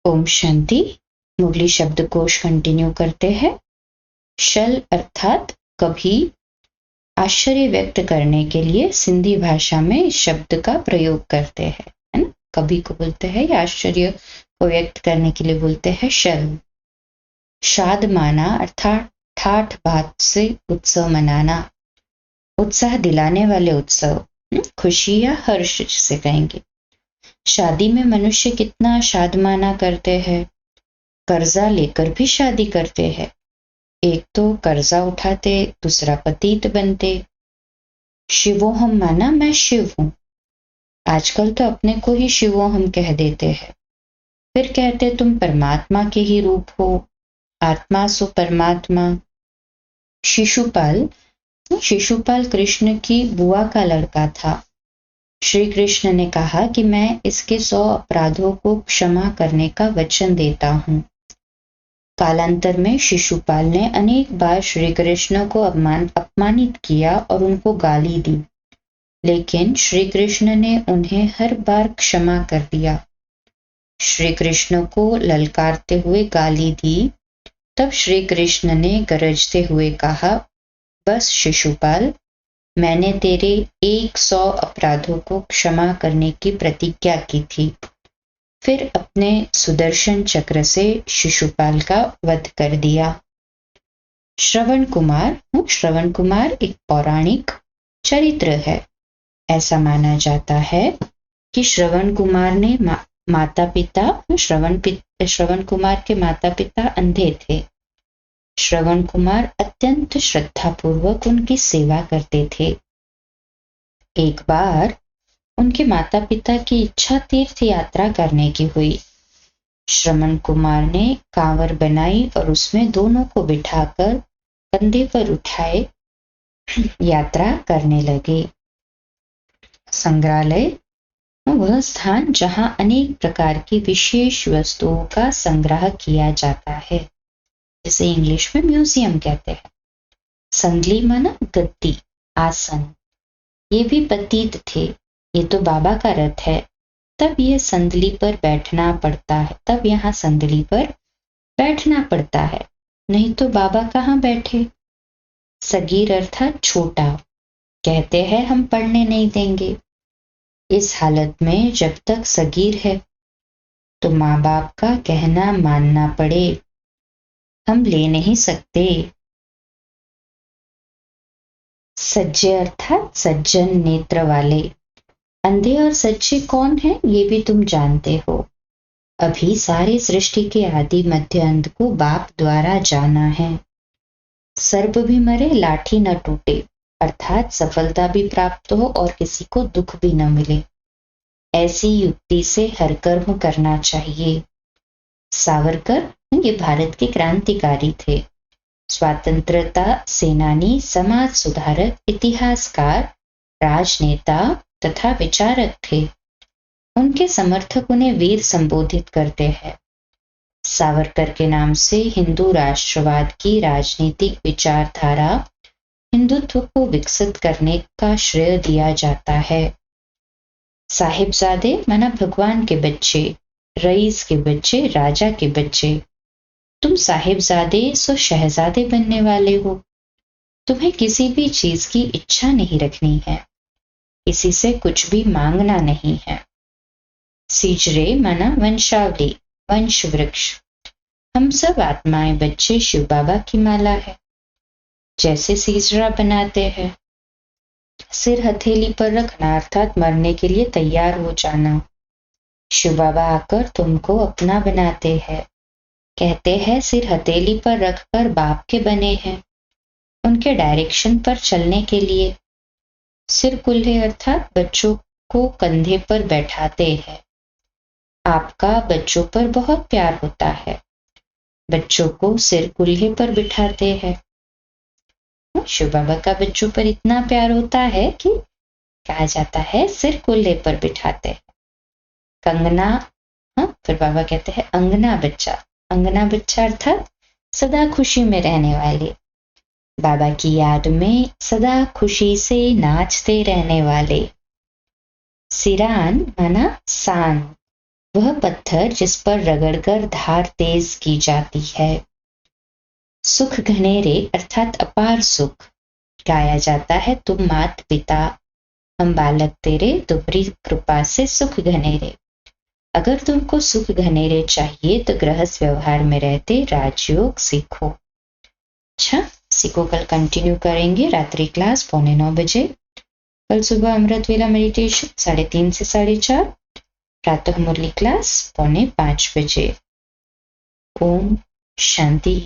ओम शांति। मुरली शब्दकोश कंटिन्यू करते हैं। शल अर्थात कभी। आश्चर्य व्यक्त करने के लिए सिंधी भाषा में इस शब्द का प्रयोग करते हैं, है ना। कभी को बोलते हैं या आश्चर्य को व्यक्त करने के लिए बोलते हैं शल। शाद माना अर्थात ठाठ बात से उत्सव मनाना, उत्साह दिलाने वाले उत्सव, खुशी या हर्ष जिसे कहेंगे। शादी में मनुष्य कितना शादमाना करते हैं। कर्जा लेकर भी शादी करते हैं। एक तो कर्जा उठाते, दूसरा पतित बनते। शिवोहम माना मैं शिव हूं। आजकल तो अपने को ही शिवोहम कह देते हैं। फिर कहते तुम परमात्मा के ही रूप हो, आत्मा सो परमात्मा। शिशुपाल कृष्ण की बुआ का लड़का था। श्री कृष्ण ने कहा कि मैं इसके 100 अपराधों को क्षमा करने का वचन देता हूं। कालांतर में शिशुपाल ने अनेक बार श्री कृष्ण को अपमानित किया और उनको गाली दी, लेकिन श्री कृष्ण ने उन्हें हर बार क्षमा कर दिया। श्री कृष्ण को ललकारते हुए गाली दी, तब श्री कृष्ण ने गरजते हुए कहा, बस शिशुपाल, मैंने तेरे 100 अपराधों को क्षमा करने की प्रतिज्ञा की थी। फिर अपने सुदर्शन चक्र से शिशुपाल का वध कर दिया। श्रवण कुमार एक पौराणिक चरित्र है। ऐसा माना जाता है कि श्रवण कुमार के माता पिता अंधे थे। श्रवण कुमार अत्यंत श्रद्धापूर्वक उनकी सेवा करते थे। एक बार उनके माता पिता की इच्छा तीर्थ यात्रा करने की हुई। श्रवण कुमार ने कांवर बनाई और उसमें दोनों को बिठाकर कंधे पर उठाए यात्रा करने लगे। संग्रहालय वह स्थान जहां अनेक प्रकार की विशेष वस्तुओं का संग्रह किया जाता है, जिसे इंग्लिश में म्यूजियम कहते हैं। संदली माना गद्दी, आसन। ये भी पतित थे। ये तो बाबा का रथ है, तब यह संदली पर बैठना पड़ता है, तब यहाँ संदली पर बैठना पड़ता है, नहीं तो बाबा कहाँ बैठे। सगीर अर्थात छोटा। कहते हैं हम पढ़ने नहीं देंगे। इस हालत में जब तक सगीर है तो माँ बाप का कहना मानना पड़े। हम ले नहीं सकते। सज्जे अर्थात सज्जन नेत्र वाले। अंधे और सच्चे कौन है ये भी तुम जानते हो। अभी सारी सृष्टि के आदि मध्य अंत को बाप द्वारा जाना है। सर्प भी मरे लाठी न टूटे, अर्थात सफलता भी प्राप्त हो और किसी को दुख भी न मिले। ऐसी युक्ति से हर कर्म करना चाहिए। सावरकर ये भारत के क्रांतिकारी थे। स्वतंत्रता सेनानी, समाज सुधारक, इतिहासकार, राजनेता तथा विचारक थे। उनके समर्थक उन्हें वीर संबोधित करते हैं। सावरकर के नाम से हिंदू राष्ट्रवाद की राजनीतिक विचारधारा, हिंदुत्व को विकसित करने का श्रेय दिया जाता है। साहिबजादे माना भगवान के बच्चे, रईस के बच्चे, राजा के बच्चे। तुम साहिबजादे सो शहजादे बनने वाले हो। तुम्हें किसी भी चीज की इच्छा नहीं रखनी है, किसी से कुछ भी मांगना नहीं है। सीजरे माना वंशावली, वंश वृक्ष। हम सब आत्माएं बच्चे शिव बाबा की माला है। जैसे सीजरा बनाते हैं, सिर हथेली पर रखना अर्थात मरने के लिए तैयार हो जाना। शिव बाबा आकर तुमको अपना बनाते हैं। कहते हैं सिर हथेली पर रखकर बाप के बने हैं, उनके डायरेक्शन पर चलने के लिए। सिर कुल्हे अर्थात बच्चों को कंधे पर बैठाते हैं। आपका बच्चों पर बहुत प्यार होता है, बच्चों को सिर कुल्हे पर बिठाते हैं। शिव बाबा का बच्चों पर इतना प्यार होता है कि कहा जाता है सिर कुल्हे पर बिठाते हैं। कंगना, फिर बाबा कहते हैं अंगना बच्चा। अंगना बच्चा अर्थात सदा खुशी में रहने वाले, बाबा की याद में सदा खुशी से नाचते रहने वाले। सिरान माना सान, वह पत्थर जिस पर रगड़कर धार तेज की जाती है। सुख घनेरे अर्थात अपार सुख गाया जाता है। तुम मात पिता हम बालक तेरे, तुमरी कृपा से सुख घनेरे। अगर तुमको सुख घनेरे चाहिए तो गृहस्थ व्यवहार में रहते राजयोग सीखो। अच्छा, इसी को कल कंटिन्यू करेंगे। रात्रि क्लास 8:45 बजे। कल सुबह अमृत वेला मेडिटेशन 3:30 से 4:30। प्रातः मुरली क्लास 4:45 बजे। ओम शांति।